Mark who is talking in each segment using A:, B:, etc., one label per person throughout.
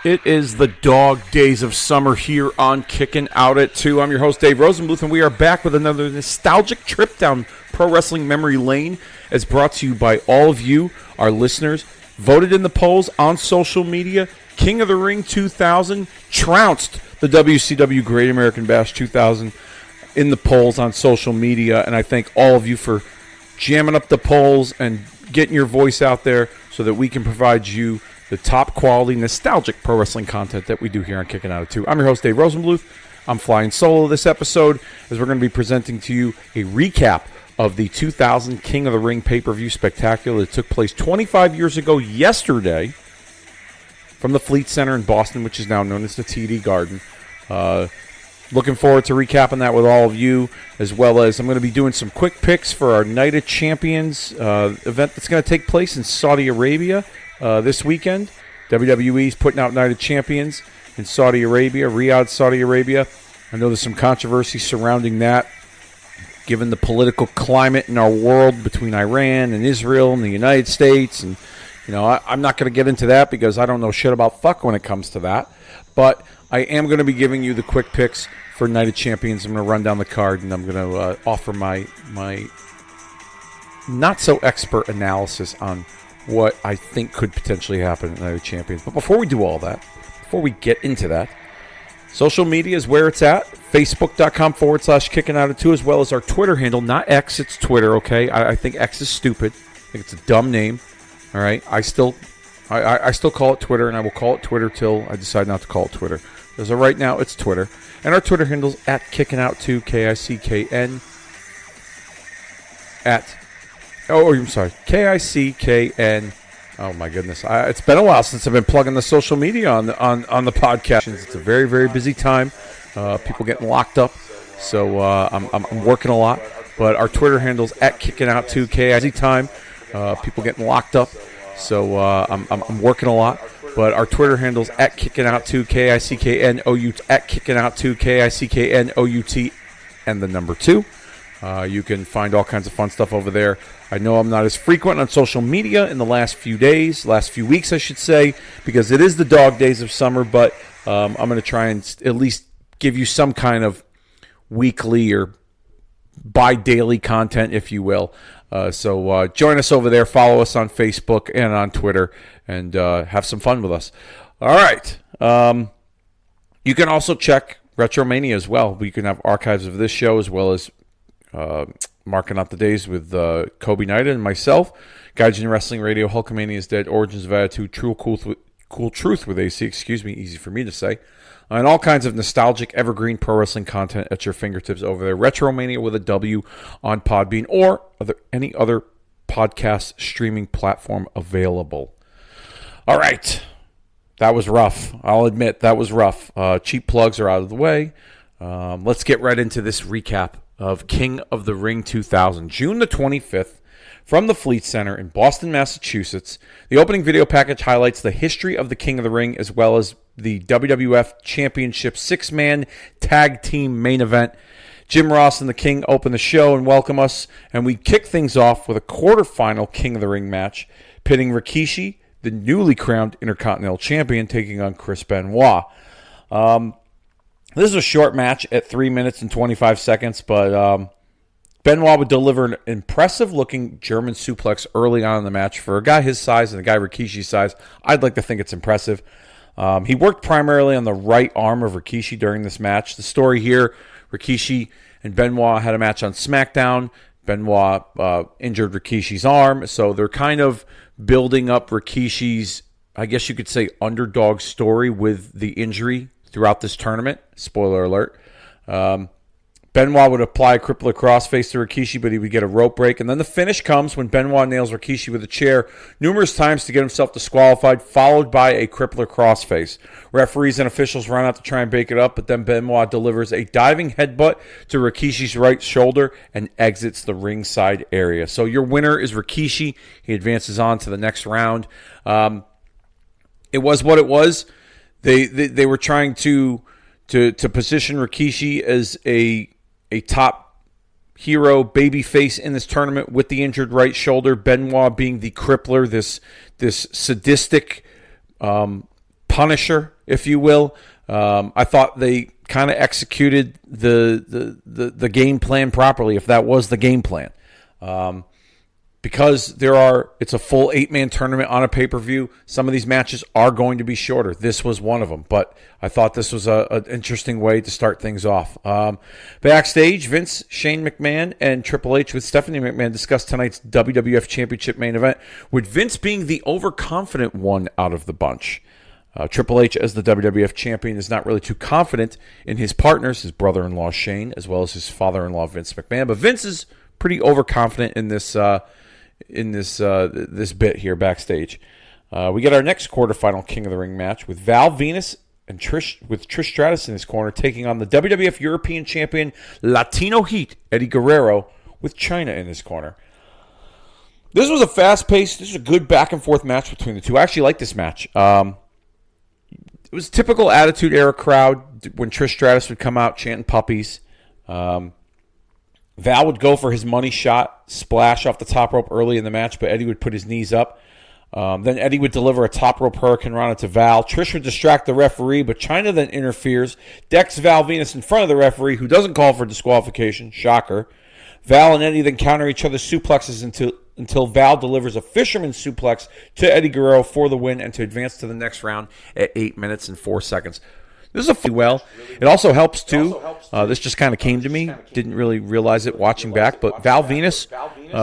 A: It is the dog days of summer here on Kicking Out at 2. I'm your host, Dave Rosenbluth, and we are back with another nostalgic trip down pro wrestling memory lane, as brought to you by all of you, our listeners. Voted in the polls on social media. King of the Ring 2000 trounced the WCW Great American Bash 2000 in the polls on social media, and I thank all of you for jamming up the polls and getting your voice out there so that we can provide you the top quality, nostalgic pro wrestling content that we do here on Kicking Out at 2. I'm your host, Dave Rosenbluth. I'm flying solo this episode as we're going to be presenting to you a recap of the 2000 King of the Ring pay-per-view spectacular that took place 25 years ago yesterday from the Fleet Center in Boston, which is now known as the TD Garden. Looking forward to recapping that with all of you, as well as I'm going to be doing some quick picks for our Night of Champions event that's going to take place in Saudi Arabia this weekend. WWE is putting out Night of Champions in Saudi Arabia, Riyadh, Saudi Arabia. I know there's some controversy surrounding that, given the political climate in our world between Iran and Israel and the United States. And, you know, I'm not going to get into that because I don't know shit about fuck when it comes to that. But I am going to be giving you the quick picks for Night of Champions. I'm going to run down the card, and I'm going to offer my not-so-expert analysis on what I think could potentially happen at Night of Champions. But before we do all that, before we get into that, social media is where it's at. Facebook.com/Kicking Out at 2, as well as our Twitter handle. Not X, it's Twitter, okay? I think X is stupid. I think it's a dumb name, all right? I still call it Twitter, and I will call it Twitter till I decide not to call it Twitter. As of right now, it's Twitter. And our Twitter handle's at Kicking Out 2, KICKN. KICKN. Oh my goodness! It's been a while since I've been plugging the social media on the podcast. It's a very, very busy time. People getting locked up, so I'm working a lot. But our Twitter handle's at Kicking Out 2, KIC time. People getting locked up, so I'm working a lot. But our Twitter handle's at Kicking Out 2, KICKNOUT, at Kicking Out 2, KICKNOUT, and the number 2. You can find all kinds of fun stuff over there. I know I'm not as frequent on social media in the last few weeks, I should say, because it is the dog days of summer, but I'm going to try and at least give you some kind of weekly or bi-daily content, if you will. So join us over there, follow us on Facebook and on Twitter, and have some fun with us. All right. You can also check Retromania as well. We can have archives of this show as well as marking out the days with Kobe Knight and myself. Gaijin Wrestling Radio, Hulkamania is Dead, Origins of Attitude, True Cool Truth with AC, easy for me to say. And all kinds of nostalgic, evergreen pro wrestling content at your fingertips over there. Retromania with a W on Podbean or any other podcast streaming platform available. All right. That was rough. I'll admit that was rough. Cheap plugs are out of the way. Let's get right into this recap of King of the Ring 2000. June the 25th, from the Fleet Center in Boston, Massachusetts. The opening video package highlights the history of the King of the Ring as well as the WWF Championship 6-man tag team main event. Jim Ross and the King open the show and welcome us, and we kick things off with a quarterfinal King of the Ring match, pitting Rikishi, the newly crowned Intercontinental Champion, taking on Chris Benoit. This is a short match at 3 minutes and 25 seconds, but Benoit would deliver an impressive-looking German suplex early on in the match. For a guy his size and a guy Rikishi's size, I'd like to think it's impressive. He worked primarily on the right arm of Rikishi during this match. The story here, Rikishi and Benoit had a match on SmackDown. Benoit injured Rikishi's arm, so they're kind of building up Rikishi's, I guess you could say, underdog story with the injury throughout this tournament. Spoiler alert. Benoit would apply a crippler crossface to Rikishi, but he would get a rope break. And then the finish comes when Benoit nails Rikishi with a chair numerous times to get himself disqualified, followed by a crippler crossface. Referees and officials run out to try and break it up, but then Benoit delivers a diving headbutt to Rikishi's right shoulder and exits the ringside area. So your winner is Rikishi. He advances on to the next round. It was what it was. They were trying to position Rikishi as a top hero babyface in this tournament with the injured right shoulder. Benoit being the crippler, this sadistic Punisher, if you will. I thought they kind of executed the game plan properly, if that was the game plan. Because it's a full 8-man tournament on a pay-per-view, some of these matches are going to be shorter. This was one of them, but I thought this was an interesting way to start things off. Backstage, Vince, Shane McMahon, and Triple H with Stephanie McMahon discussed tonight's WWF Championship main event, with Vince being the overconfident one out of the bunch. Triple H, as the WWF champion, is not really too confident in his partners, his brother-in-law Shane, as well as his father-in-law Vince McMahon, but Vince is pretty overconfident in this this bit here backstage. We get our next quarterfinal King of the Ring match with Val Venus and Trish Stratus in his corner, taking on the WWF European Champion Latino Heat Eddie Guerrero with Chyna in his corner. This was a fast-paced, this was a good back-and-forth match between the two. I actually like this match. It was a typical Attitude Era crowd when Trish Stratus would come out chanting puppies. Val would go for his money shot, splash off the top rope early in the match, but Eddie would put his knees up. Then Eddie would deliver a top rope Hurricane Rana to Val. Trish would distract the referee, but Chyna then interferes, decks Val Venus in front of the referee, who doesn't call for disqualification. Shocker. Val and Eddie then counter each other's suplexes until Val delivers a fisherman suplex to Eddie Guerrero for the win and to advance to the next round at 8 minutes and 4 seconds. This is well. It also helps, too. This just kind of came to me. Didn't really realize it watching back. But Val Venus,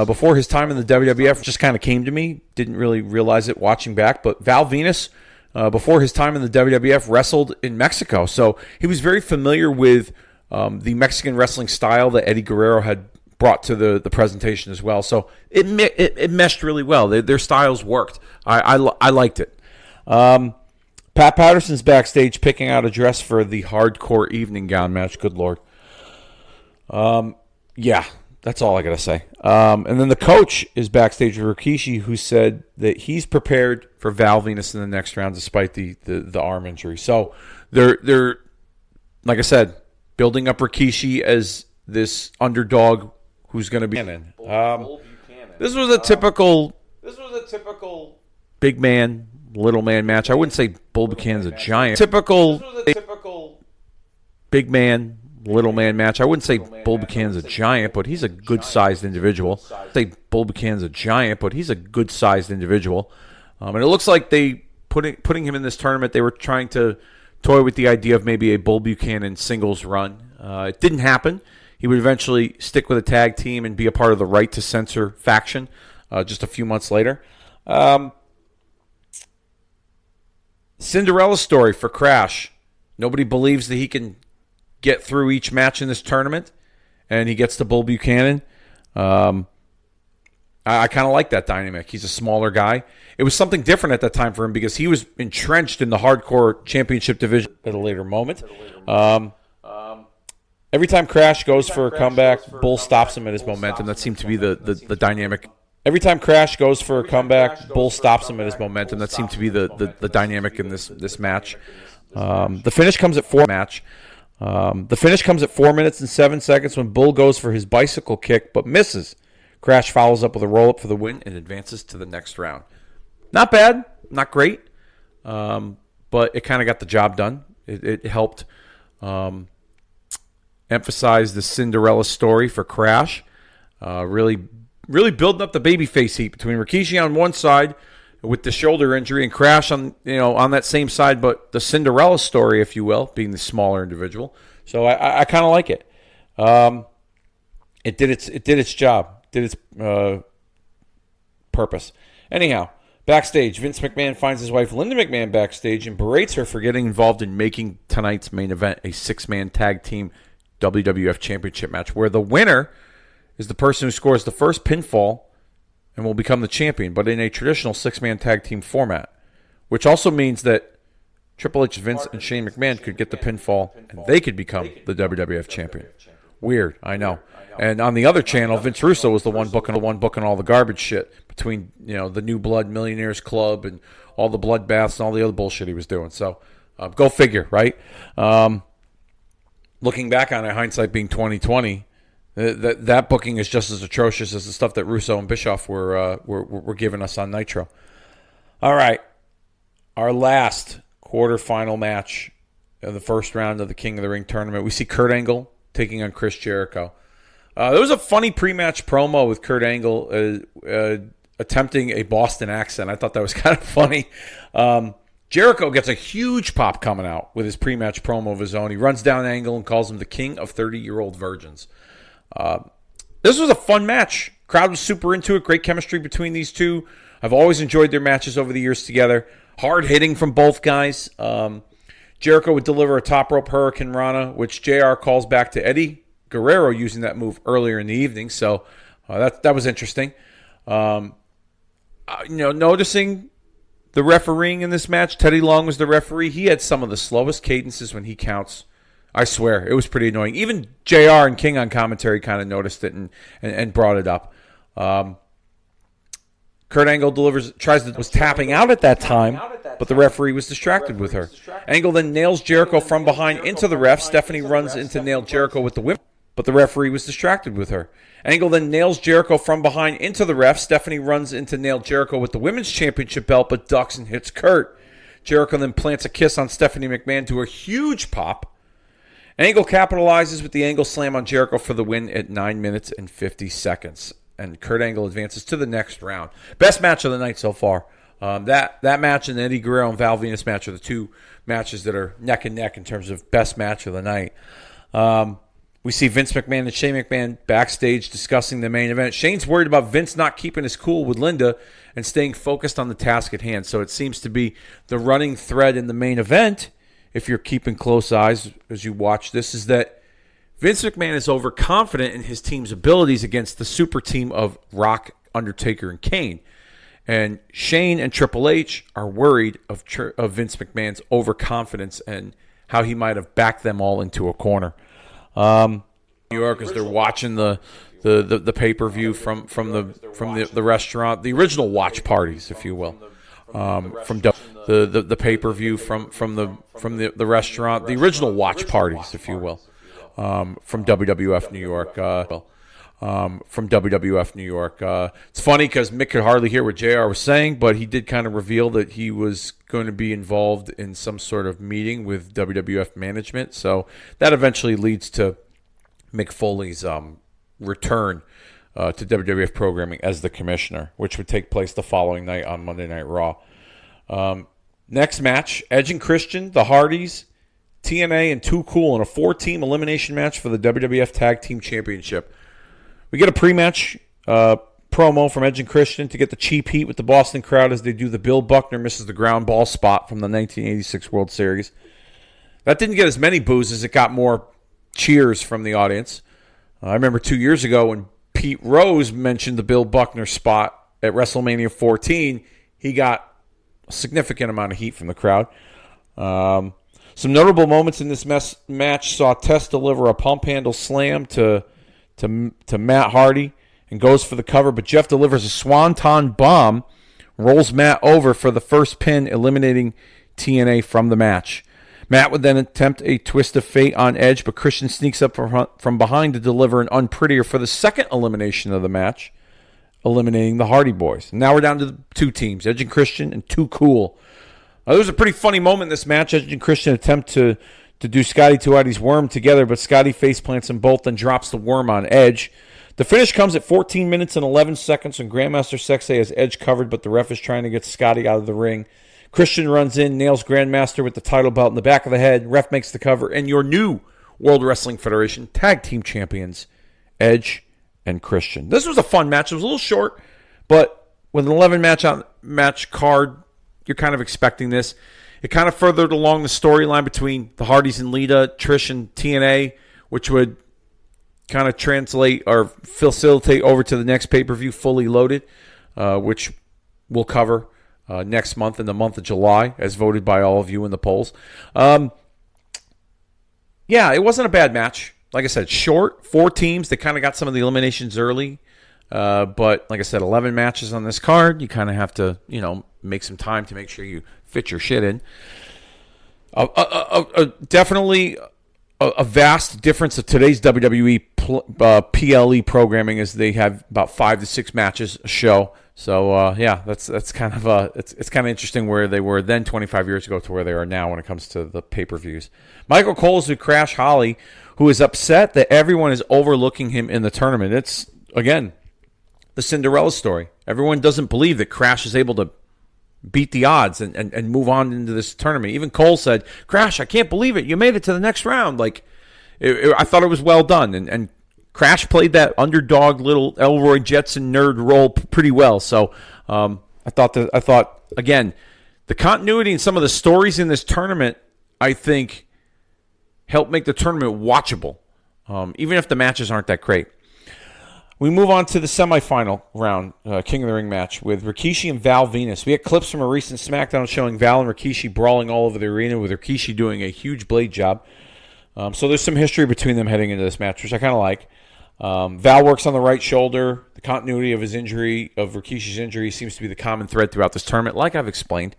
A: before his time in the WWF, just kind of came to me. Didn't really realize it watching back. But Val Venus, before his time in the WWF, wrestled in Mexico. So he was very familiar with the Mexican wrestling style that Eddie Guerrero had brought to the presentation as well. So it meshed really well. Their styles worked. I liked it. Pat Patterson's backstage picking out a dress for the hardcore evening gown match. Good Lord. Yeah, that's all I got to say. And then the coach is backstage with Rikishi, who said that he's prepared for Val Venus in the next round despite the arm injury. So they're like I said, building up Rikishi as this underdog who's going to be in. This was a typical big man, little man match. I wouldn't say Bull Buchanan's a giant. Typical big man, little man match. I wouldn't say Bull Buchanan's a giant, but he's a good-sized individual. And it looks like they putting him in this tournament, they were trying to toy with the idea of maybe a Bull Buchanan singles run. It didn't happen. He would eventually stick with a tag team and be a part of the Right to Censor faction just a few months later. Cinderella story for Crash. Nobody believes that he can get through each match in this tournament, and he gets to Bull Buchanan. I kind of like that dynamic. He's a smaller guy. It was something different at that time for him because he was entrenched in the hardcore championship division at a later moment. Every time Crash goes for a comeback, Bull stops him at his momentum. That seemed to be the dynamic. Every time Crash goes for a comeback, Bull stops him at his momentum. That seemed to be the dynamic in this match. The finish comes at 4 minutes and 7 seconds when Bull goes for his bicycle kick but misses. Crash follows up with a roll-up for the win and advances to the next round. Not bad, not great, but it kind of got the job done. It helped emphasize the Cinderella story for Crash. Really building up the babyface heat between Rikishi on one side with the shoulder injury and Crash on that same side, but the Cinderella story, if you will, being the smaller individual. So I kind of like it. It did its job, did its purpose. Anyhow, backstage, Vince McMahon finds his wife Linda McMahon backstage and berates her for getting involved in making tonight's main event a 6-man tag team WWF Championship match, where the winner is the person who scores the first pinfall and will become the champion, but in a traditional 6-man tag team format, which also means that Triple H, Vince, and Shane McMahon could get the pinfall and they could become the WWF champion. Weird, I know. And on the other channel, Vince Russo was the one booking all the garbage shit between the New Blood Millionaires Club and all the bloodbaths and all the other bullshit he was doing. So go figure, right? Looking back on it, hindsight being 2020, that booking is just as atrocious as the stuff that Russo and Bischoff were giving us on Nitro. All right, our last quarterfinal match of the first round of the King of the Ring tournament. We see Kurt Angle taking on Chris Jericho. There was a funny pre-match promo with Kurt Angle attempting a Boston accent. I thought that was kind of funny. Jericho gets a huge pop coming out with his pre-match promo of his own. He runs down Angle and calls him the king of 30-year-old virgins. This was a fun match. Crowd was super into it. Great chemistry between these two. I've always enjoyed their matches over the years together. Hard hitting from both guys. Jericho would deliver a top rope Hurricane Rana, which JR calls back to Eddie Guerrero using that move earlier in the evening. So that was interesting. Noticing the refereeing in this match, Teddy Long was the referee. He had some of the slowest cadences when he counts. I swear, it was pretty annoying. Even JR and King on commentary kind of noticed it and brought it up. Kurt Angle was tapping out at that time, but the referee was distracted with her. Angle then nails Jericho from behind into the ref. Stephanie runs in to nail Jericho with the whip, but the referee was distracted with her. Angle then nails Jericho from behind into the ref. Stephanie runs in to nail Jericho with the women's championship belt, but ducks and hits Kurt. Jericho then plants a kiss on Stephanie McMahon to a huge pop. Angle capitalizes with the Angle slam on Jericho for the win at 9 minutes and 50 seconds. And Kurt Angle advances to the next round. Best match of the night so far. That match and the Eddie Guerrero and Val Venus match are the two matches that are neck and neck in terms of best match of the night. We see Vince McMahon and Shane McMahon backstage discussing the main event. Shane's worried about Vince not keeping his cool with Linda and staying focused on the task at hand. So it seems to be the running thread in the main event, if you're keeping close eyes as you watch this, is that Vince McMahon is overconfident in his team's abilities against the super team of Rock, Undertaker, and Kane. And Shane and Triple H are worried of Vince McMahon's overconfidence and how he might have backed them all into a corner. New York, as they're watching the pay-per-view from the restaurant, the original watch parties, if you will, the pay-per-view from the restaurant, the original watch parties, if you will. From WWF New York. From WWF New York. It's funny because Mick could hardly hear what JR was saying, but he did kind of reveal that he was going to be involved in some sort of meeting with WWF management. So that eventually leads to Mick Foley's return to WWF programming as the commissioner, which would take place the following night on Monday Night Raw. Next match, Edge and Christian, the Hardys, TNA, and Too Cool in a 4-team elimination match for the WWF Tag Team Championship. We get a pre-match promo from Edge and Christian to get the cheap heat with the Boston crowd as they do the Bill Buckner misses the ground ball spot from the 1986 World Series. That didn't get as many boos as it got more cheers from the audience. I remember 2 years ago when Pete Rose mentioned the Bill Buckner spot at WrestleMania 14, he got a significant amount of heat from the crowd. Some notable moments in this match saw Test deliver a pump handle slam to Matt Hardy and goes for the cover, but Jeff delivers a swanton bomb, rolls Matt over for the first pin, eliminating TNA from the match. Matt would then attempt a twist of fate on Edge, but Christian sneaks up from behind to deliver an unprettier for the second elimination of the match, eliminating the Hardy Boys. Now we're down to the two teams, Edge and Christian and Too Cool. There was a pretty funny moment in this match. Edge and Christian attempt to do Scotty 2 Ivy's worm together, but Scotty face plants them both and drops the worm on Edge. The finish comes at 14 minutes and 11 seconds when Grandmaster Sexay has Edge covered, but the ref is trying to get Scotty out of the ring. Christian runs in, nails Grandmaster with the title belt in the back of the head. Ref makes the cover, and your new World Wrestling Federation Tag Team Champions, Edge and Christian. This was a fun match. It was a little short, but with an 11-match card, you're kind of expecting this. It kind of furthered along the storyline between the Hardys and Lita, Trish and TNA, which would kind of translate or facilitate over to the next pay-per-view, Fully Loaded, which we'll cover next month in the month of July, as voted by all of you in the polls. Yeah, it wasn't a bad match. Like I said, short, 4 teams. They kind of got some of the eliminations early. But like I said, 11 matches on this card. You kind of have to, make some time to make sure you fit your shit in. Definitely a vast difference of today's WWE PLE programming is they have about 5 to 6 matches a show. So that's kind of it's kind of interesting where they were then 25 years ago to where they are now when it comes to the pay-per-views. Michael Cole's with Crash Holly, who is upset that everyone is overlooking him in the tournament. It's again the Cinderella story. Everyone doesn't believe that Crash is able to beat the odds and move on into this tournament. Even Cole said, "Crash, I can't believe it. You made it to the next round." Like, I thought it was well done. And Crash played that underdog little Elroy Jetson nerd role pretty well. So I thought, again, the continuity and some of the stories in this tournament, I think, helped make the tournament watchable, even if the matches aren't that great. We move on to the semifinal round, King of the Ring match with Rikishi and Val Venus. We had clips from a recent SmackDown showing Val and Rikishi brawling all over the arena, with Rikishi doing a huge blade job. So there's some history between them heading into this match, which I kind of like. Val works on the right shoulder. The continuity of Rikishi's injury, seems to be the common thread throughout this tournament, like I've explained.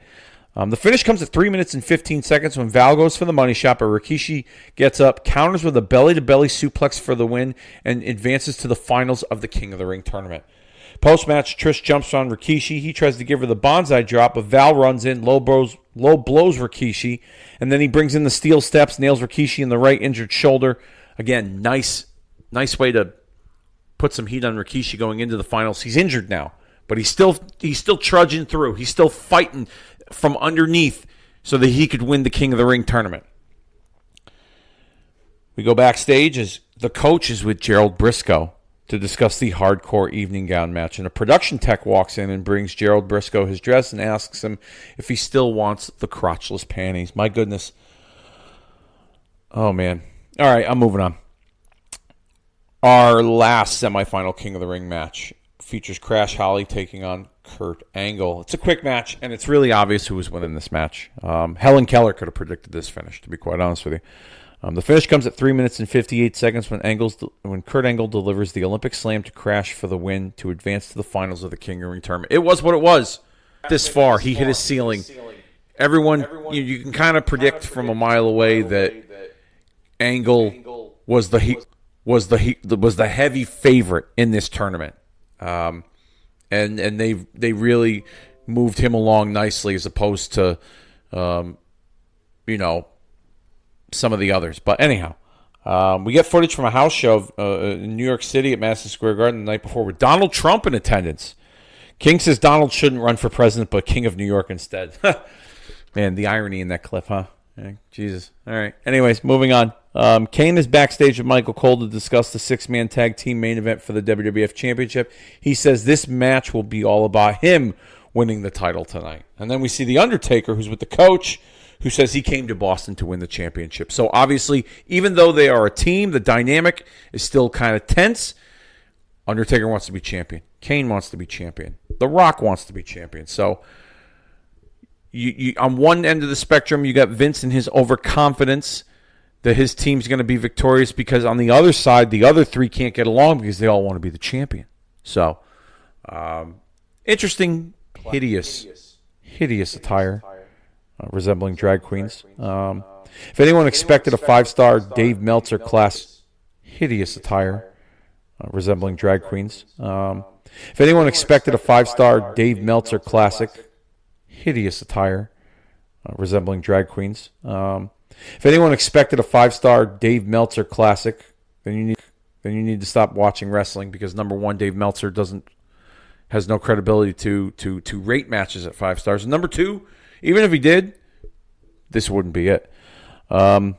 A: The finish comes at 3 minutes and 15 seconds when Val goes for the money shot, but Rikishi gets up, counters with a belly-to-belly suplex for the win, and advances to the finals of the King of the Ring tournament. Post-match, Trish jumps on Rikishi. He tries to give her the bonsai drop, but Val runs in, low blows Rikishi, and then he brings in the steel steps, nails Rikishi in the right injured shoulder. Again, nice way to put some heat on Rikishi going into the finals. He's injured now, but he's still trudging through. He's still fighting from underneath so that he could win the King of the Ring tournament. We go backstage as the coach is with Gerald Briscoe to discuss the hardcore evening gown match. And a production tech walks in and brings Gerald Briscoe his dress and asks him if he still wants the crotchless panties. My goodness. Oh, man. All right, I'm moving on. Our last semifinal King of the Ring match features Crash Holly taking on Kurt Angle. It's a quick match, and it's really obvious who was winning this match. Helen Keller could have predicted this finish, to be quite honest with you. The finish comes at 3 minutes and 58 seconds when Kurt Angle delivers the Olympic Slam to Crash for the win to advance to the finals of the King of the Ring tournament. It was what it was. This far, he hit his ceiling. Everyone, you can kind of predict from a mile away that Angle was the heavy favorite in this tournament. And they really moved him along nicely as opposed to, some of the others. But anyhow, we get footage from a house show in New York City at Madison Square Garden the night before with Donald Trump in attendance. King says Donald shouldn't run for president, but King of New York instead. Man, the irony in that clip, huh? Jesus. All right. Anyways, moving on. Kane is backstage with Michael Cole to discuss the 6-man tag team main event for the WWF Championship. He says this match will be all about him winning the title tonight. And then we see The Undertaker, who's with the coach, who says he came to Boston to win the championship. So obviously, even though they are a team, the dynamic is still kind of tense. Undertaker wants to be champion. Kane wants to be champion. The Rock wants to be champion. So you on one end of the spectrum, you got Vince and his overconfidence that his team's going to be victorious, because on the other side, the other three can't get along because they all want to be the champion. So, interesting, hideous attire, resembling drag queens. If anyone expected a 5-star Dave Meltzer class, hideous attire, resembling drag queens. If anyone expected a 5-star Dave Meltzer classic, hideous attire, resembling drag queens. If anyone expected a 5-star Dave Meltzer classic, then you need to stop watching wrestling, because number one, Dave Meltzer has no credibility to rate matches at 5 stars. And number two, even if he did, this wouldn't be it. And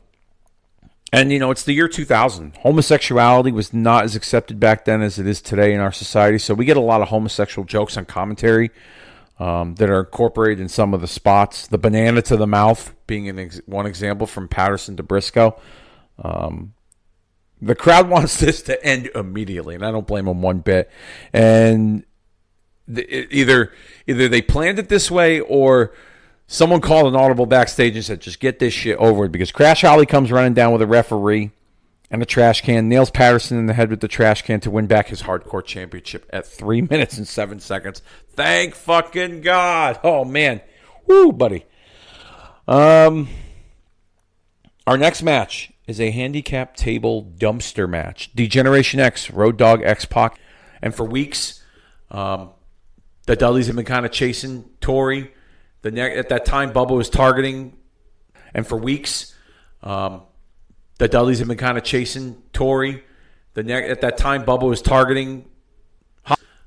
A: it's the year 2000. Homosexuality was not as accepted back then as it is today in our society. So we get a lot of homosexual jokes on commentary that are incorporated in some of the spots. The banana to the mouth being one example from Patterson to Briscoe. The crowd wants this to end immediately, and I don't blame them one bit. And either they planned it this way, or someone called an audible backstage and said, just get this shit over with, because Crash Holly comes running down with a referee and a trash can, nails Patterson in the head with the trash can to win back his hardcore championship at 3 minutes and 7 seconds. Thank fucking God. Oh, man. Woo, buddy. Our next match is a handicap table dumpster match. D-Generation X, Road Dogg, X-Pac. And for weeks, the Dudleys have been kind of chasing Tori. At that time, Bubba was targeting. And for weeks, the Dudleys have been kind of chasing Tori. At that time, Bubba was targeting.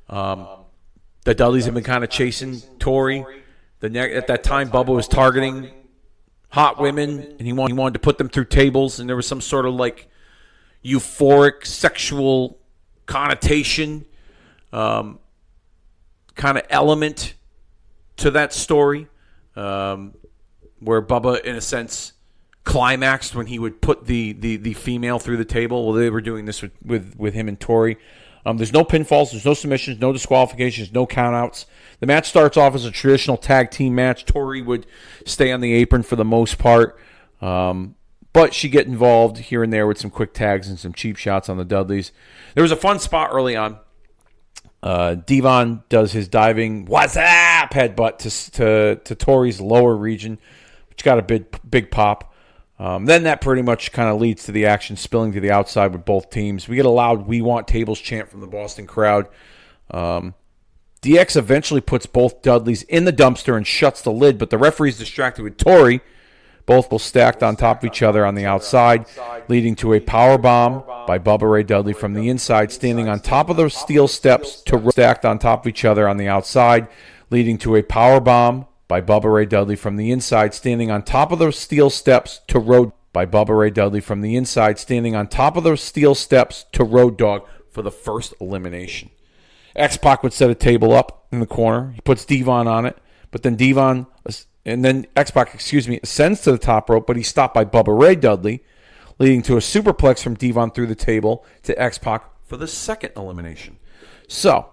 A: The Dudleys have been kind of chasing Tori. At that time, Bubba was targeting hot women, and he wanted to put them through tables, and there was some sort of like euphoric sexual connotation kind of element to that story, where Bubba, in a sense, climaxed when he would put the female through the table. Well, they were doing this with him and Tori. There's no pinfalls, there's no submissions, no disqualifications, no countouts. The match starts off as a traditional tag team match. Tori would stay on the apron for the most part, but she'd get involved here and there with some quick tags and some cheap shots on the Dudleys. There was a fun spot early on. Devon does his diving "What's up?" headbutt to Tori's lower region, which got a big pop. Then that pretty much kind of leads to the action spilling to the outside with both teams. We get a loud "We want tables" chant from the Boston crowd. DX eventually puts both Dudleys in the dumpster and shuts the lid, but the referee's distracted with Tori. Both stacked on top of each other on the outside, leading to a power bomb by Bubba Ray Dudley from the inside, standing on top of the steel steps to stacked on top of each other on the outside, leading to a power bomb by Bubba Ray Dudley from the inside, standing on top of the steel steps to Road by Bubba Ray Dudley from the inside, standing on top of the steel steps to Road Dogg for the first elimination. X-Pac would set a table up in the corner. He puts Devon on it, but then X-Pac, ascends to the top rope, but he's stopped by Bubba Ray Dudley, leading to a superplex from Devon through the table to X-Pac for the second elimination. So,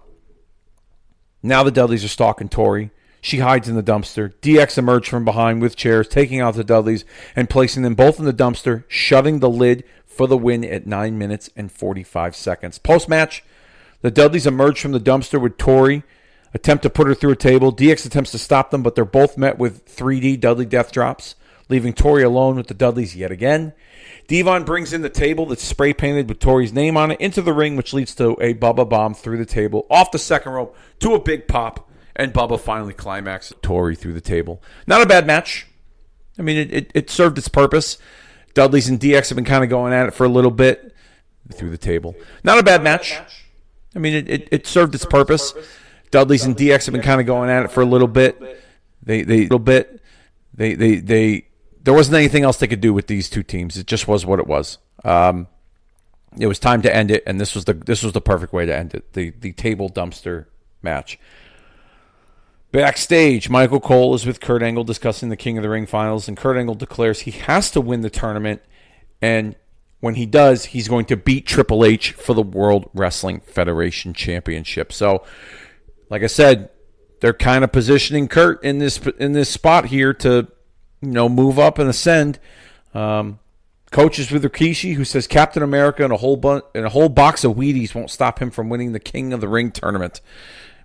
A: now the Dudleys are stalking Tori. She hides in the dumpster. DX emerged from behind with chairs, taking out the Dudleys and placing them both in the dumpster, shutting the lid for the win at 9 minutes and 45 seconds. Post-match, the Dudleys emerge from the dumpster with Tori, attempt to put her through a table. DX attempts to stop them, but they're both met with 3D Dudley death drops, leaving Tori alone with the Dudleys yet again. Devon brings in the table that's spray painted with Tori's name on it into the ring, which leads to a Bubba bomb through the table, off the second rope, to a big pop, and Bubba finally climaxes Tori through the table. Not a bad match. I mean, it served its purpose. Dudleys and DX have been kind of going at it for a little bit through the table. Not a bad match. I mean, it served its purpose. Dudleys and DX have been kind of going at it for a little bit. There wasn't anything else they could do with these two teams. It just was what it was. It was time to end it, and this was the perfect way to end it. The table dumpster match. Backstage, Michael Cole is with Kurt Angle discussing the King of the Ring finals, and Kurt Angle declares he has to win the tournament, and when he does, he's going to beat Triple H for the World Wrestling Federation Championship. So, like I said, they're kind of positioning Kurt in this spot here to, move up and ascend. Coaches with Rikishi, who says Captain America and a whole box of Wheaties won't stop him from winning the King of the Ring tournament,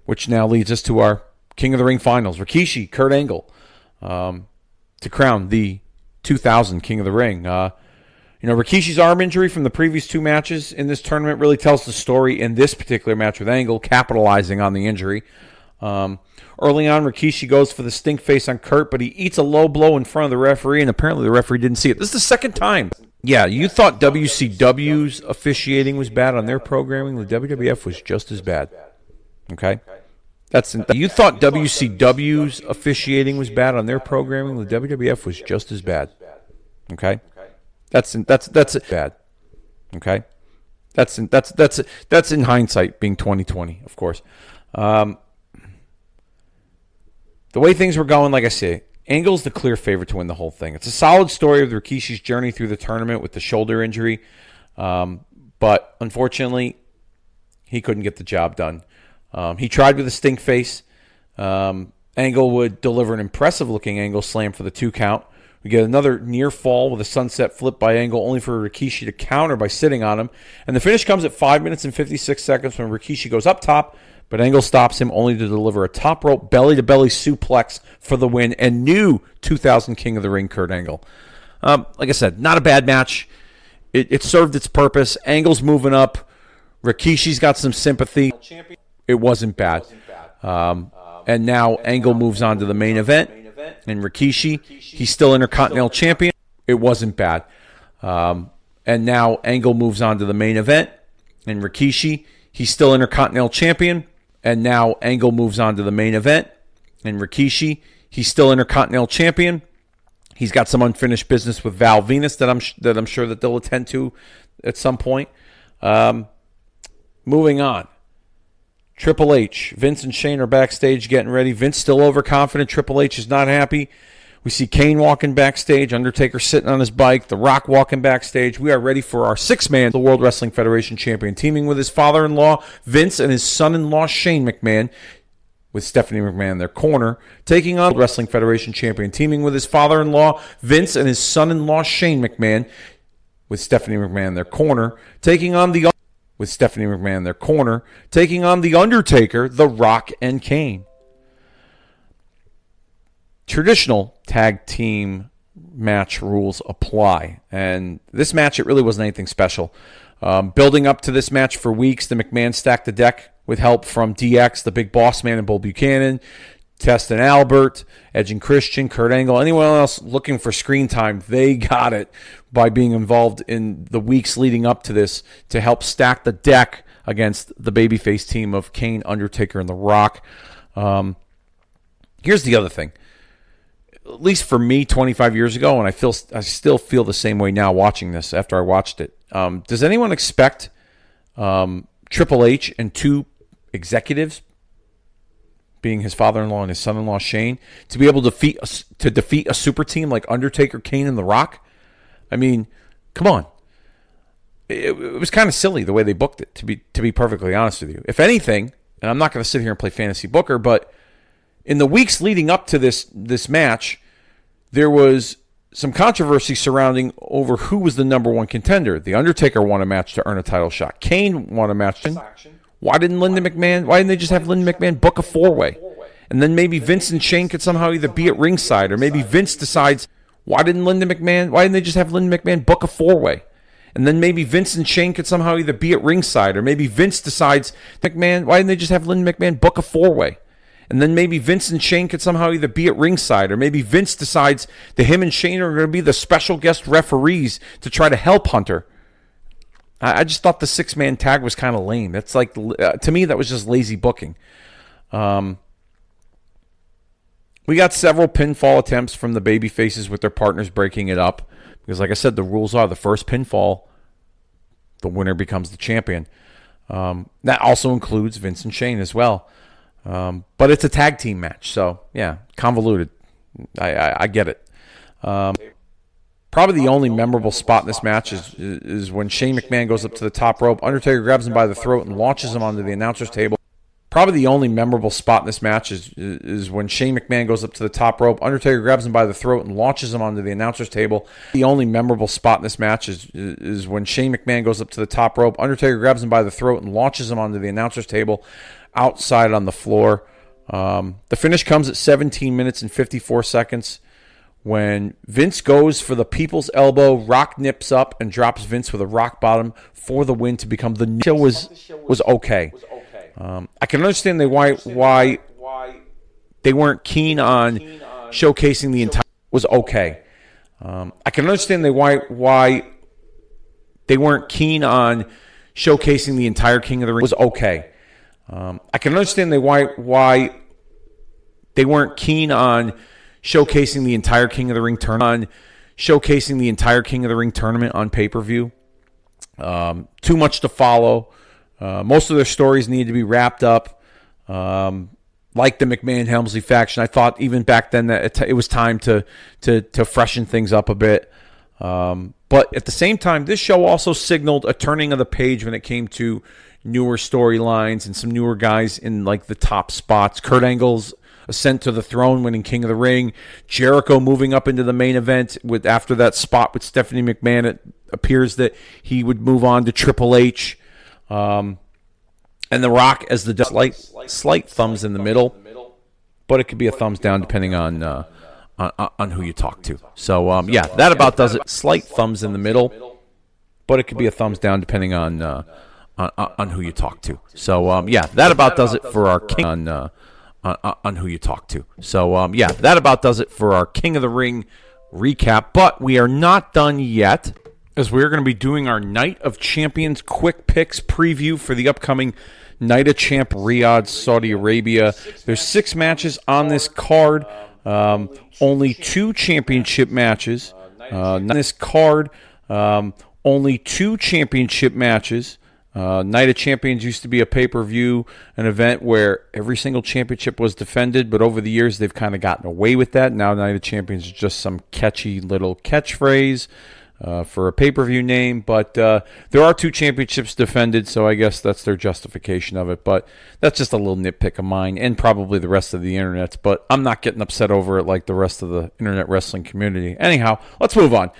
A: which now leads us to our King of the Ring finals. Rikishi, Kurt Angle, to crown the 2000 King of the Ring. Rikishi's arm injury from the previous two matches in this tournament really tells the story in this particular match with Angle, capitalizing on the injury. Early on, Rikishi goes for the stink face on Kurt, but he eats a low blow in front of the referee, and apparently the referee didn't see it. This is the second time. Yeah, you thought WCW's officiating was bad on their programming. The WWF was just as bad. Okay? You thought WCW's officiating was bad on their programming. The WWF was just as bad. Okay? That's bad. Okay? That's in hindsight, being 2020, of course. The way things were going, like I say, Angle's the clear favorite to win the whole thing. It's a solid story of Rikishi's journey through the tournament with the shoulder injury, but unfortunately, he couldn't get the job done. He tried with a stink face. Angle would deliver an impressive-looking angle slam for the 2 count. We get another near fall with a sunset flip by Angle, only for Rikishi to counter by sitting on him. And the finish comes at 5 minutes and 56 seconds when Rikishi goes up top, but Angle stops him, only to deliver a top rope belly-to-belly suplex for the win and new 2000 King of the Ring Kurt Angle. Like I said, not a bad match. it served its purpose. Angle's moving up. Rikishi's got some sympathy. It wasn't bad. And now Angle moves on to the main event. And Rikishi, he's still Intercontinental Champion. It wasn't bad. And now Angle moves on to the main event. And Rikishi, he's still Intercontinental Champion. And now Angle moves on to the main event. And Rikishi, he's still Intercontinental Champion. He's got some unfinished business with Val Venus that I'm sure that they'll attend to at some point. Moving on. Triple H. Vince and Shane are backstage getting ready. Vince still overconfident. Triple H is not happy. We see Kane walking backstage. Undertaker sitting on his bike. The Rock walking backstage. We are ready for our six-man, the World Wrestling Federation champion, teaming with his father-in-law, Vince, and his son-in-law, Shane McMahon, with Stephanie McMahon in their corner, taking on the Wrestling Federation champion, teaming with his father-in-law, Vince, and his son-in-law, Shane McMahon, with Stephanie McMahon in their corner, taking on the Undertaker, The Rock, and Kane. Traditional tag team match rules apply, and this match, it really wasn't anything special. Building up to this match for weeks, the McMahon stacked the deck with help from DX, the Big Boss Man, and Bull Buchanan, Test and Albert, Edge and Christian, Kurt Angle, anyone else looking for screen time, they got it by being involved in the weeks leading up to this to help stack the deck against the babyface team of Kane, Undertaker, and The Rock. Here's the other thing. At least for me 25 years ago, and I still feel the same way now watching this after I watched it. Does anyone expect Triple H and two executives, being his father-in-law and his son-in-law Shane, to be able to defeat a super team like Undertaker, Kane, and The Rock? I mean, come on. It was kind of silly the way they booked it, to be perfectly honest with you. If anything, and I'm not going to sit here and play fantasy booker, but in the weeks leading up to this match, there was some controversy surrounding over who was the number one contender. The Undertaker won a match to earn a title shot. Kane won a match. Why didn't they just have Linda McMahon book a four-way? And then maybe Vince and Shane could somehow either be at ringside, or maybe Vince decides, why didn't they just have Linda McMahon book a four-way? And then maybe Vince and Shane could somehow either be at ringside, or maybe Vince decides, why didn't they just have Linda McMahon book a four-way? And then maybe Vince and Shane could somehow either be at ringside, or maybe Vince decides that him and Shane are going to be the special guest referees to try to help Hunter. I just thought the six-man tag was kind of lame. That's like, to me, that was just lazy booking. We got several pinfall attempts from the baby faces with their partners breaking it up. Because like I said, the rules are the first pinfall, the winner becomes the champion. That also includes Vince and Shane as well. But it's a tag team match, so yeah, convoluted. I get it. Probably the only memorable spot in this match is when Shane McMahon goes up to the top rope. Undertaker grabs him by the throat and launches him onto the announcer's table. Probably the only memorable spot in this match is when Shane McMahon goes up to the top rope. Undertaker grabs him by the throat and launches him onto the announcer's table. The only memorable spot in this match is when Shane McMahon goes up to the top rope. Undertaker grabs him by the throat and launches him onto the announcer's table outside on the floor. The finish comes at 17 minutes and 54 seconds. When Vince goes for the people's elbow, Rock nips up and drops Vince with a rock bottom for the win to become the show was okay. I can understand why they weren't keen on showcasing the entire was okay. I can understand why they weren't keen on showcasing the entire King of the Ring was okay. I can understand why they weren't keen on showcasing the entire King of the Ring tournament on pay-per-view. Too much to follow. Most of their stories need to be wrapped up. Like the McMahon-Helmsley faction, I thought even back then that it was time to freshen things up a bit. But at the same time, this show also signaled a turning of the page when it came to newer storylines and some newer guys in like the top spots. Kurt Angle's ascent to the throne, winning King of the Ring. Jericho moving up into the main event after that spot with Stephanie McMahon. It appears that he would move on to Triple H. And The Rock as the slight thumbs in the middle, but it could be a thumbs down depending on who you talk to. So yeah, that about does it. Slight thumbs in the middle, but it could be a thumbs down depending on who you talk to. So that about does it for our king on who you talk to. So that about does it for our King of the Ring recap. But we are not done yet, as we're going to be doing our Night of Champions quick picks preview for the upcoming Night of Champ Riyadh, Saudi Arabia. There's 6 matches on this card. Only 2 championship matches. On this card, only 2 championship matches. Night of Champions used to be a pay-per-view, an event where every single championship was defended, but over the years they've kind of gotten away with that. Now Night of Champions is just some catchy little catchphrase for a pay-per-view name, but there are 2 championships defended, so I guess that's their justification of it. But that's just a little nitpick of mine and probably the rest of the internet's, but I'm not getting upset over it like the rest of the internet wrestling community. Anyhow, let's move on.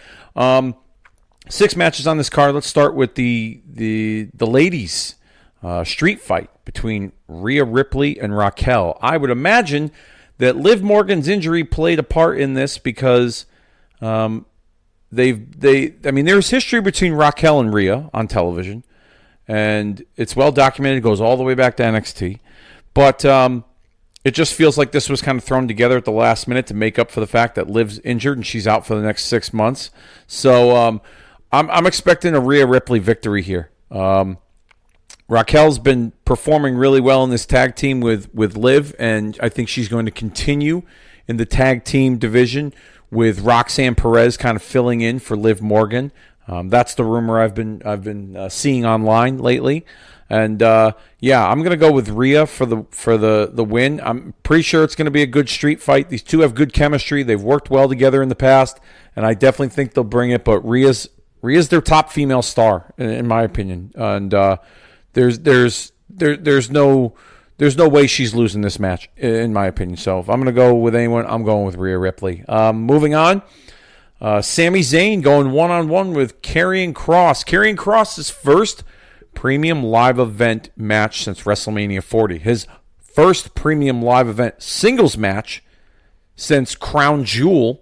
A: 6 matches on this card. Let's start with the ladies' street fight between Rhea Ripley and Raquel. I would imagine that Liv Morgan's injury played a part in this because there's history between Raquel and Rhea on television, and it's well documented. It goes all the way back to NXT, but it just feels like this was kind of thrown together at the last minute to make up for the fact that Liv's injured and she's out for the next 6 months. So I'm expecting a Rhea Ripley victory here. Raquel's been performing really well in this tag team with Liv, and I think she's going to continue in the tag team division with Roxanne Perez kind of filling in for Liv Morgan. That's the rumor I've been seeing online lately. And I'm going to go with Rhea for the win. I'm pretty sure it's going to be a good street fight. These two have good chemistry. They've worked well together in the past, and I definitely think they'll bring it. But Rhea's their top female star, in my opinion. And there's no way she's losing this match, in my opinion. So if I'm going to go with anyone, I'm going with Rhea Ripley. Moving on, Sami Zayn going one-on-one with Karrion Kross. Karrion Kross' first premium live event match since WrestleMania 40. His first premium live event singles match since Crown Jewel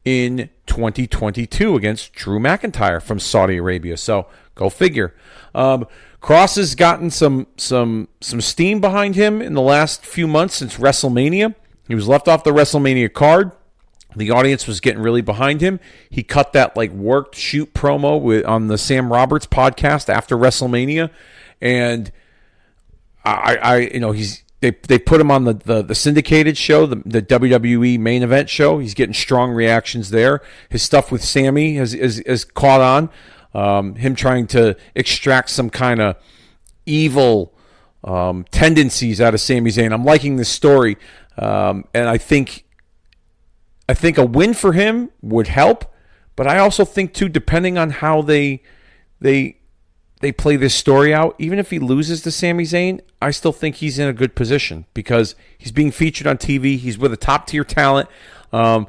A: in 2022 against Drew McIntyre from Saudi Arabia. So go figure. Kross has gotten some steam behind him in the last few months since WrestleMania. He was left off the WrestleMania card. The audience was getting really behind him. He cut that worked shoot promo on the Sam Roberts podcast after WrestleMania, and they put him on the syndicated show, the WWE main event show. He's getting strong reactions there. His stuff with Sammy has caught on. Him trying to extract some kind of evil tendencies out of Sami Zayn. I'm liking this story, and I think a win for him would help, but I also think too, depending on how they play this story out, even if he loses to Sami Zayn, I still think he's in a good position because he's being featured on TV. He's with a top tier talent. The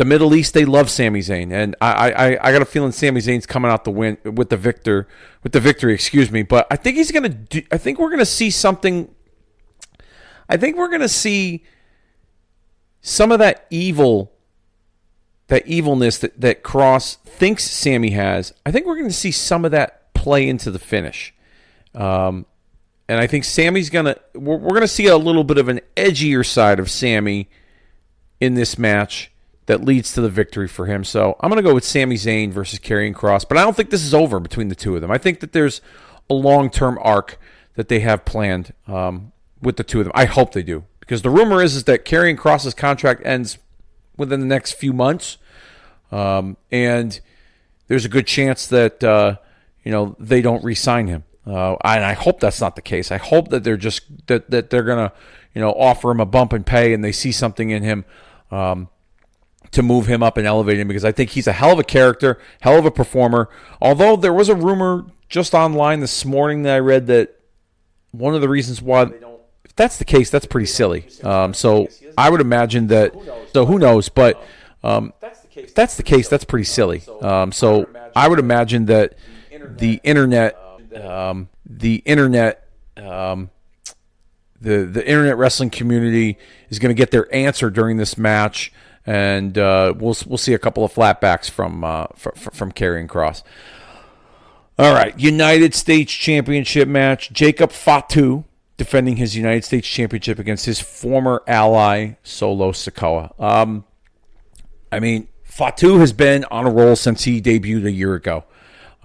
A: Middle East, they love Sami Zayn, and I got a feeling Sami Zayn's coming out the win with the victory. Excuse me, but I think I think we're gonna see something. I think we're gonna see some of that evilness that Kross thinks Sammy has. I think we're going to see some of that play into the finish. And I think Sammy's we're going to see a little bit of an edgier side of Sammy in this match that leads to the victory for him. So I'm going to go with Sami Zayn versus Karrion Kross, but I don't think this is over between the two of them. I think that there's a long-term arc that they have planned with the two of them. I hope they do. Because the rumor is that Karrion Kross's contract ends within the next few months, and there's a good chance that they don't re-sign him. And I hope that's not the case. I hope that they're just that they're gonna offer him a bump in pay, and they see something in him to move him up and elevate him. Because I think he's a hell of a character, hell of a performer. Although there was a rumor just online this morning that I read that one of the reasons why. If that's the case, that's pretty silly. So I would imagine that. So who knows? But if that's the case, that's pretty silly. So I would imagine that the internet, the internet wrestling community is going to get their answer during this match, and we'll see a couple of flatbacks from Karrion Kross. All right, United States Championship match. Jacob Fatu defending his United States Championship against his former ally, Solo Sikoa. Fatu has been on a roll since he debuted a year ago,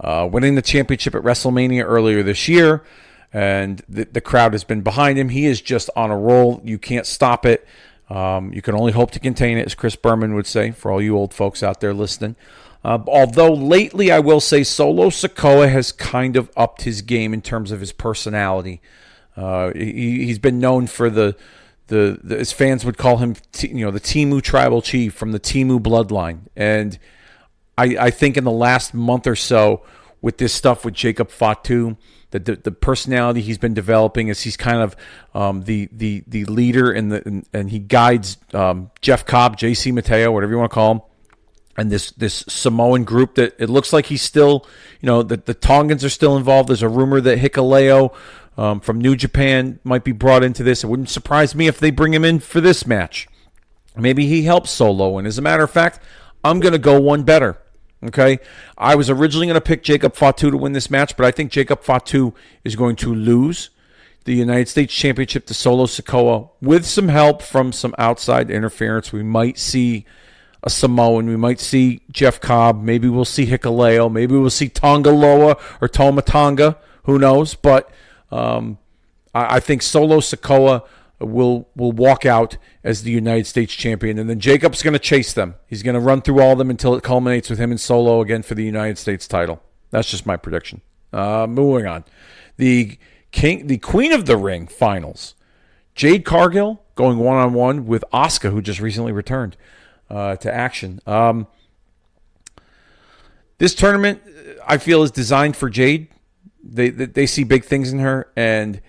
A: winning the championship at WrestleMania earlier this year, and the crowd has been behind him. He is just on a roll. You can't stop it. You can only hope to contain it, as Chris Berman would say, for all you old folks out there listening. Although lately, I will say Solo Sikoa has kind of upped his game in terms of his personality. He's been known for the as fans would call him, the Timu tribal chief from the Timu bloodline. And I think in the last month or so, with this stuff with Jacob Fatu, the personality he's been developing as he's kind of the leader and he guides Jeff Cobb, JC Mateo, whatever you want to call him. And this Samoan group that it looks like he's still, the Tongans are still involved. There's a rumor that Hikuleo from New Japan might be brought into this. It wouldn't surprise me if they bring him in for this match. Maybe he helps Solo. And as a matter of fact, I'm going to go one better. Okay? I was originally going to pick Jacob Fatu to win this match, but I think Jacob Fatu is going to lose the United States Championship to Solo Sikoa with some help from some outside interference. We might see a Samoan. We might see Jeff Cobb. Maybe we'll see Hikuleo. Maybe we'll see Tonga Loa or Toma Tonga. Who knows? But I think Solo Sikoa will walk out as the United States champion. And then Jacob's going to chase them. He's going to run through all of them until it culminates with him and Solo again for the United States title. That's just my prediction. Moving on. The Queen of the Ring finals. Jade Cargill going one-on-one with Asuka, who just recently returned to action. This tournament, I feel, is designed for Jade. They see big things in her, and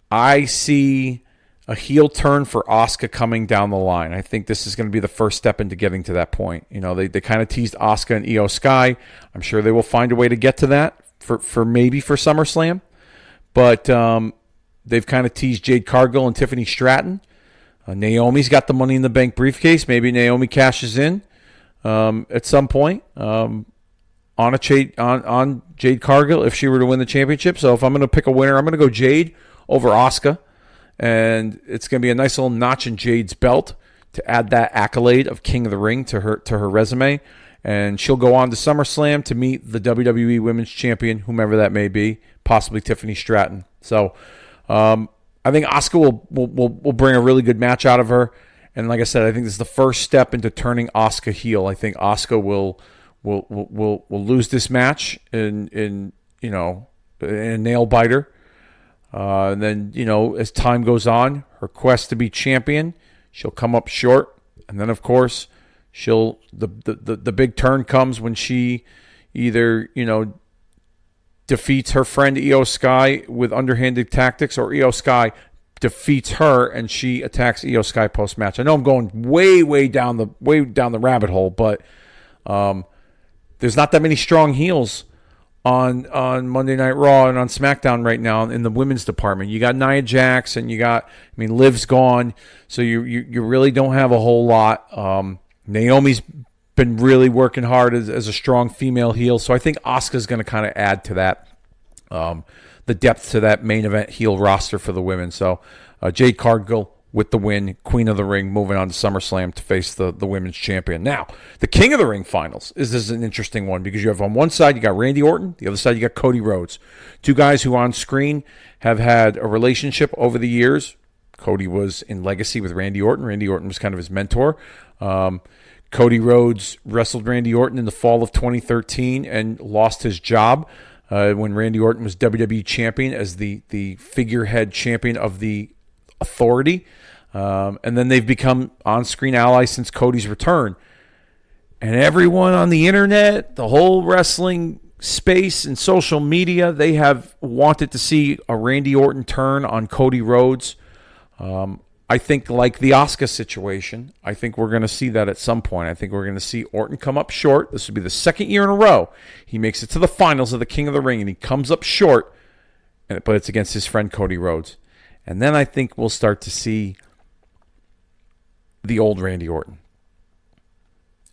A: I see a heel turn for Asuka coming down the line. I think this is going to be the first step into getting to that point. They kind of teased Asuka and Io Sky. I'm sure they will find a way to get to that for maybe for SummerSlam, but they've kind of teased Jade Cargill and Tiffany Stratton. Naomi's got the Money in the Bank briefcase. Maybe Naomi cashes in at some point on Jade Cargill if she were to win the championship. So if I'm going to pick a winner, I'm going to go Jade over Asuka. And it's going to be a nice little notch in Jade's belt to add that accolade of King of the Ring to her resume. And she'll go on to SummerSlam to meet the WWE Women's Champion, whomever that may be, possibly Tiffany Stratton. So I think Asuka will bring a really good match out of her, and like I said, I think this is the first step into turning Asuka heel. I think Asuka will lose this match in a nail biter, and then as time goes on, her quest to be champion, she'll come up short, and then of course the big turn comes when she either defeats her friend Io Sky with underhanded tactics, or Io Sky defeats her and she attacks Io Sky post match. I know I'm going way down the rabbit hole, but there's not that many strong heels on Monday Night Raw and on SmackDown right now in the women's department. You got Nia Jax and Liv's gone, so you really don't have a whole lot. Naomi's been really working hard as a strong female heel, so I think Asuka's going to kind of add to that, the depth to that main event heel roster for the women. So Jade Cargill with the win, Queen of the Ring, moving on to SummerSlam to face the women's champion. Now, the King of the Ring finals is an interesting one because you have on one side you got Randy Orton, the other side you got Cody Rhodes, two guys who on screen have had a relationship over the years. Cody was in Legacy with Randy Orton. Randy Orton was kind of his mentor. Cody Rhodes wrestled Randy Orton in the fall of 2013 and lost his job when Randy Orton was WWE champion as the figurehead champion of the Authority. And then they've become on-screen allies since Cody's return. And everyone on the internet, the whole wrestling space and social media, they have wanted to see a Randy Orton turn on Cody Rhodes. I think like the Asuka situation, I think we're going to see that at some point. I think we're going to see Orton come up short. This will be the second year in a row. He makes it to the finals of the King of the Ring, and he comes up short, but it's against his friend Cody Rhodes. And then I think we'll start to see the old Randy Orton.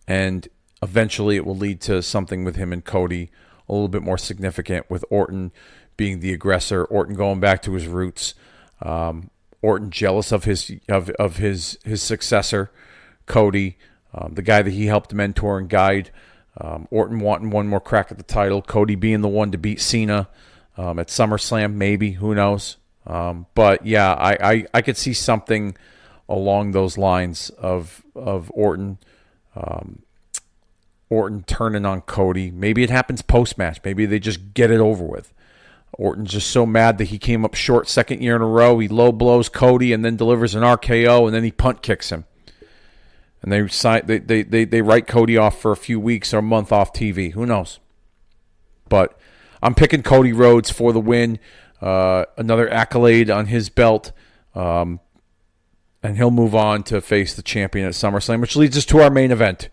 A: and eventually it will lead to something with him and Cody a little bit more significant, with Orton being the aggressor, Orton going back to his roots, Orton jealous of his successor, Cody, the guy that he helped mentor and guide, Orton wanting one more crack at the title, Cody being the one to beat Cena at SummerSlam, maybe, who knows. But yeah, I could see something along those lines of Orton turning on Cody. Maybe it happens post-match. Maybe they just get it over with. Orton's just so mad that he came up short second year in a row. He low blows Cody and then delivers an RKO, and then he punt kicks him. And they write Cody off for a few weeks or a month off TV. Who knows? But I'm picking Cody Rhodes for the win. Another accolade on his belt. And he'll move on to face the champion at SummerSlam, which leads us to our main event.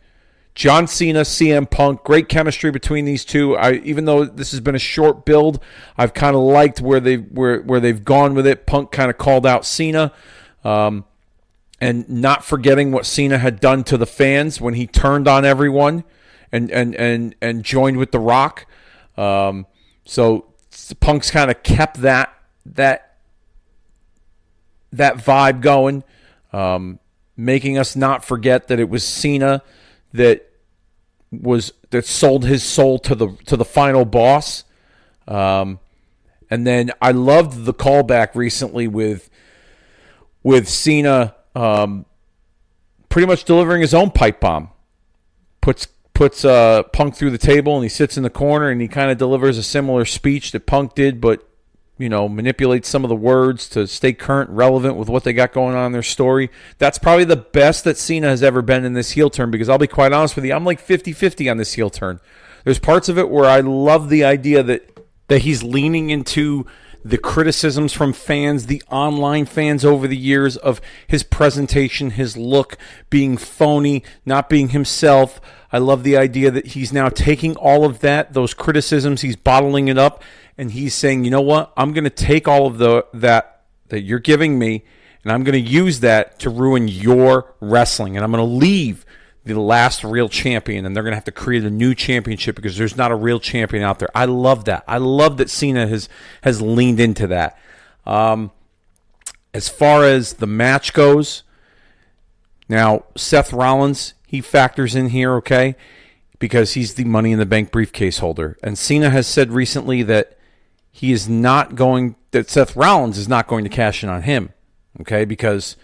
A: John Cena, CM Punk, great chemistry between these two. Even though this has been a short build, I've kind of liked where they've gone with it. Punk kind of called out Cena, and not forgetting what Cena had done to the fans when he turned on everyone and joined with The Rock. So Punk's kind of kept that vibe going, making us not forget that it was Cena that sold his soul to the final boss. And then I loved the callback recently with Cena pretty much delivering his own pipe bomb. Puts Punk through the table, and he sits in the corner, and he kind of delivers a similar speech that Punk did, but manipulates some of the words to stay current, relevant with what they got going on in their story. That's probably the best that Cena has ever been in this heel turn, because I'll be quite honest with you, I'm like 50-50 on this heel turn. There's parts of it where I love the idea that he's leaning into the criticisms from fans, the online fans over the years, of his presentation, his look being phony, not being himself. I love the idea that he's now taking all of those criticisms, he's bottling it up, and he's saying, you know what, I'm going to take all of that you're giving me, and I'm going to use that to ruin your wrestling, and I'm going to leave the last real champion, and they're going to have to create a new championship because there's not a real champion out there. I love that. I love that Cena has leaned into that. As far as the match goes, now Seth Rollins, he factors in here, okay, because he's the Money in the Bank briefcase holder. And Cena has said recently that Seth Rollins is not going to cash in on him, okay, because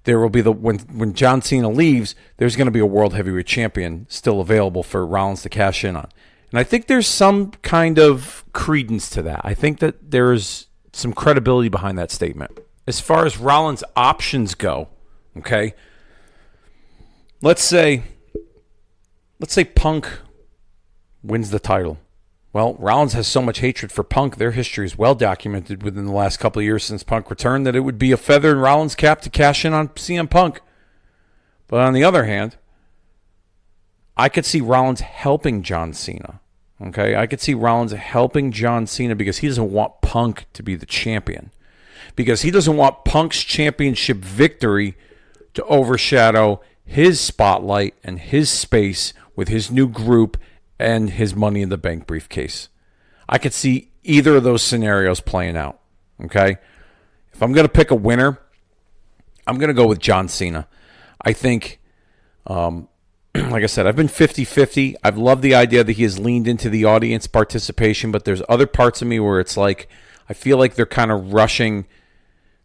A: there will be when John Cena leaves, there's going to be a World Heavyweight Champion still available for Rollins to cash in on. And I think there's some kind of credence to that. I think that there's some credibility behind that statement. As far as Rollins' options go, okay, let's say Punk wins the title. Well, Rollins has so much hatred for Punk. Their history is well documented within the last couple of years since Punk returned, that it would be a feather in Rollins' cap to cash in on CM Punk. But on the other hand, I could see Rollins helping John Cena. Okay, I could see Rollins helping John Cena because he doesn't want Punk to be the champion. Because he doesn't want Punk's championship victory to overshadow his spotlight and his space with his new group and his Money in the Bank briefcase. I could see either of those scenarios playing out, okay? If I'm going to pick a winner, I'm going to go with John Cena. I think, like I said, I've been 50-50. I've loved the idea that he has leaned into the audience participation, but there's other parts of me where it's like, I feel like they're kind of rushing.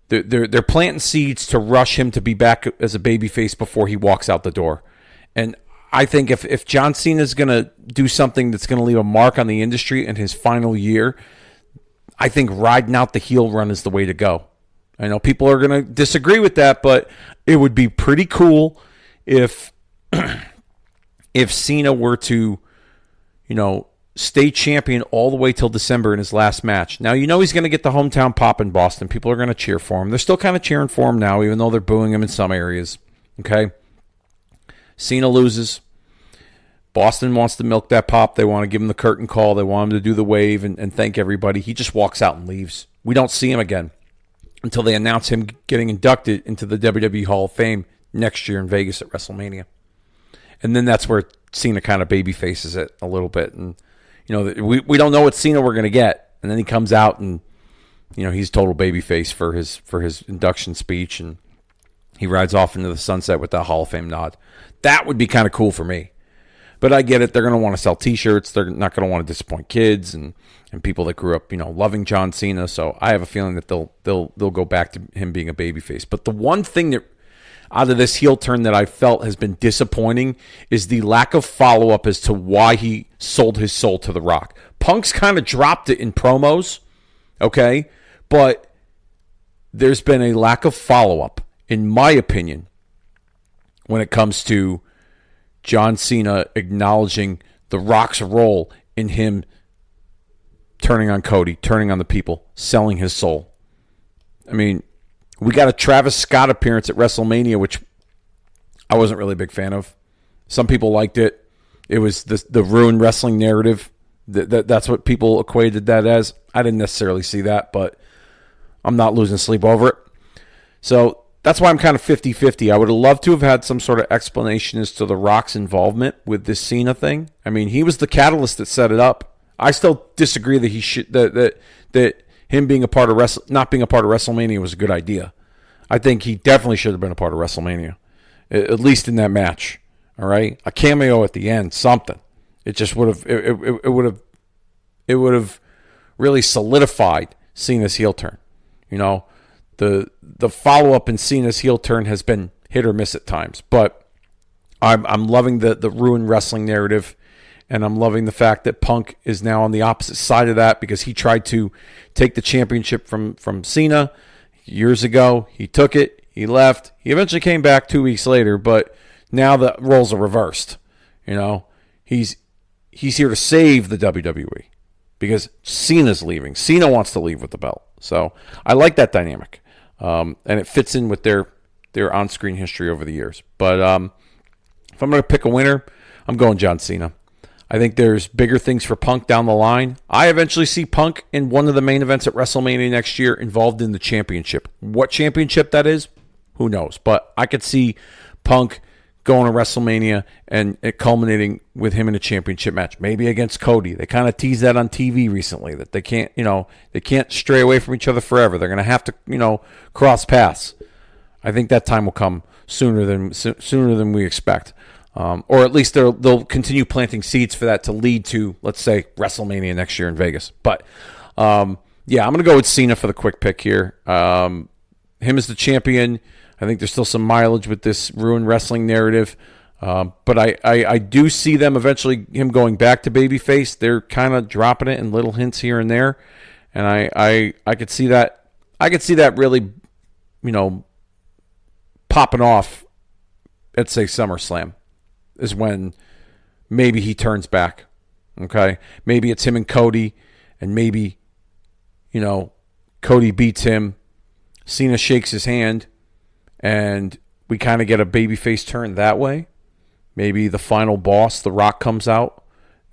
A: They're planting seeds to rush him to be back as a babyface before he walks out the door. And I think if John Cena is going to do something that's going to leave a mark on the industry in his final year, I think riding out the heel run is the way to go. I know people are going to disagree with that, but it would be pretty cool if Cena were to, stay champion all the way till December in his last match. Now, he's going to get the hometown pop in Boston. People are going to cheer for him. They're still kind of cheering for him now, even though they're booing him in some areas. Okay? Cena loses. Boston wants to milk that pop. They want to give him the curtain call. They want him to do the wave and thank everybody. He just walks out and leaves. We don't see him again until they announce him getting inducted into the WWE Hall of Fame next year in Vegas at WrestleMania. And then that's where Cena kind of baby faces it a little bit. And, we don't know what Cena we're going to get. And then he comes out and, he's total baby face for his induction speech. And he rides off into the sunset with that Hall of Fame nod. That would be kind of cool for me. But I get it. They're going to want to sell T-shirts. They're not going to want to disappoint kids and people that grew up, loving John Cena. So I have a feeling that they'll go back to him being a babyface. But the one thing that out of this heel turn that I felt has been disappointing is the lack of follow-up as to why he sold his soul to The Rock. Punk's kind of dropped it in promos, okay? But there's been a lack of follow-up, in my opinion, when it comes to John Cena acknowledging The Rock's role in him turning on Cody, turning on the people, selling his soul. I mean, we got a Travis Scott appearance at WrestleMania, which I wasn't really a big fan of. Some people liked it. It was the ruined wrestling narrative. That's what people equated that as. I didn't necessarily see that, but I'm not losing sleep over it. So that's why I'm kind of 50-50. I would have loved to have had some sort of explanation as to The Rock's involvement with this Cena thing. I mean, he was the catalyst that set it up. I still disagree that he should that him being a part of not being a part of WrestleMania was a good idea. I think he definitely should have been a part of WrestleMania, at least in that match. All right, a cameo at the end, something. It just would have it would have really solidified Cena's heel turn. The follow-up in Cena's heel turn has been hit or miss at times. But I'm loving the ruined wrestling narrative, and I'm loving the fact that Punk is now on the opposite side of that because he tried to take the championship from Cena years ago. He took it. He left. He eventually came back 2 weeks later, but now the roles are reversed. He's here to save the WWE because Cena's leaving. Cena wants to leave with the belt. So I like that dynamic. And it fits in with their on-screen history over the years. But if I'm going to pick a winner, I'm going John Cena. I think there's bigger things for Punk down the line. I eventually see Punk in one of the main events at WrestleMania next year involved in the championship. What championship that is, who knows? But I could see Punk going to WrestleMania and it culminating with him in a championship match, maybe against Cody. They kind of teased that on TV recently, that they can't stray away from each other forever. They're going to have to, cross paths. I think that time will come sooner than we expect. Or at least they'll continue planting seeds for that to lead to, let's say, WrestleMania next year in Vegas. But, I'm going to go with Cena for the quick pick here. Him as the champion. I think there's still some mileage with this ruined wrestling narrative. But I do see them eventually, him going back to babyface. They're kind of dropping it in little hints here and there. And I could see that. I could see that really, popping off at, say, SummerSlam is when maybe he turns back. Okay? Maybe it's him and Cody, and maybe, Cody beats him. Cena shakes his hand, and we kind of get a babyface turn that way. Maybe the final boss, The Rock, comes out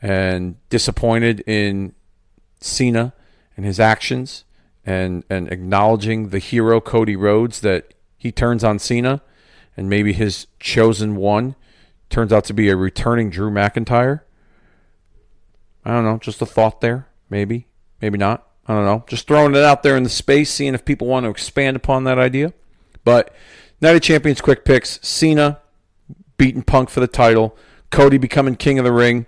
A: and disappointed in Cena and his actions and acknowledging the hero Cody Rhodes, that he turns on Cena, and maybe his chosen one turns out to be a returning Drew McIntyre. I don't know. Just a thought there. Maybe. Maybe not. I don't know. Just throwing it out there in the space, seeing if people want to expand upon that idea. But Night of Champions quick picks: Cena beating Punk for the title, Cody becoming King of the Ring,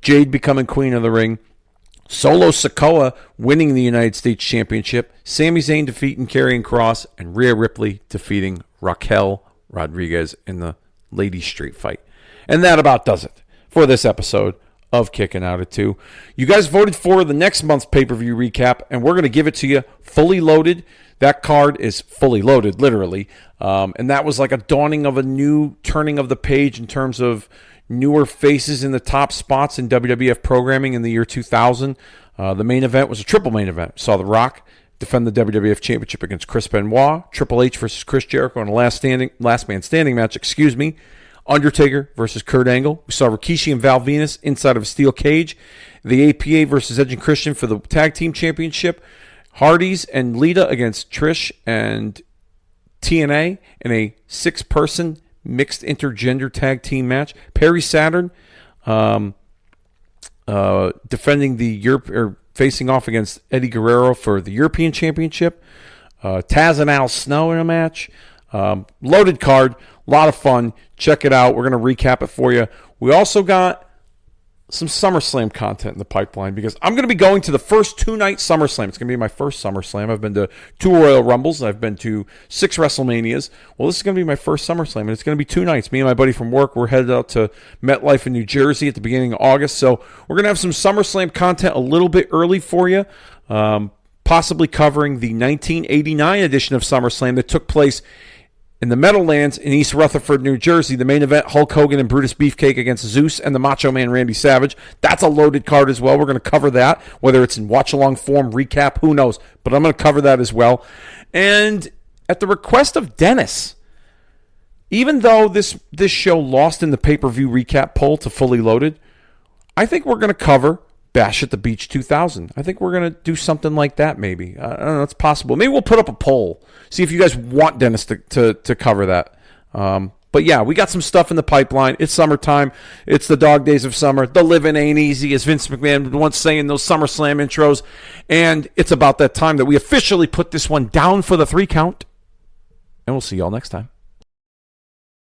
A: Jade becoming Queen of the Ring, Solo Sikoa winning the United States Championship, Sami Zayn defeating Karrion Kross, and Rhea Ripley defeating Raquel Rodriguez in the Ladies Street Fight. And that about does it for this episode of Kicking Out at 2. You guys voted for the next month's pay-per-view recap, and we're going to give it to you fully loaded. That card is fully loaded, literally. And that was like a dawning of a new turning of the page in terms of newer faces in the top spots in WWF programming in the year 2000. The main event was a triple main event. Saw The Rock defend the WWF Championship against Chris Benoit, Triple H versus Chris Jericho in a last man standing match, Undertaker versus Kurt Angle. We saw Rikishi and Val Venus inside of a steel cage. The APA versus Edge and Christian for the Tag Team Championship. Hardys and Lita against Trish and TNA in a 6-person mixed intergender tag team match. Perry Saturn defending the Europe or facing off against Eddie Guerrero for the European Championship. Taz and Al Snow in a match. Loaded card, a lot of fun. Check it out. We're going to recap it for you. We also got some SummerSlam content in the pipeline because I'm going to be going to the first 2-night SummerSlam. It's going to be my first SummerSlam. I've been to 2 Royal Rumbles. I've been to 6 WrestleManias. Well, this is going to be my first SummerSlam, and it's going to be 2 nights. Me and my buddy from work, we're headed out to MetLife in New Jersey at the beginning of August. So we're going to have some SummerSlam content a little bit early for you, possibly covering the 1989 edition of SummerSlam that took place in the Meadowlands in East Rutherford, New Jersey. The main event, Hulk Hogan and Brutus Beefcake against Zeus and the Macho Man Randy Savage. That's a loaded card as well. We're going to cover that, whether it's in watch-along form, recap, who knows. But I'm going to cover that as well. And at the request of Dennis, even though this show lost in the pay-per-view recap poll to Fully Loaded, I think we're going to cover Bash at the Beach 2000. I think we're going to do something like that maybe. I don't know. It's possible. Maybe we'll put up a poll. See if you guys want Dennis to cover that. But yeah, we got some stuff in the pipeline. It's summertime. It's the dog days of summer. The living ain't easy, as Vince McMahon would once say in those SummerSlam intros. And it's about that time that we officially put this one down for the 3 count. And we'll see y'all next time.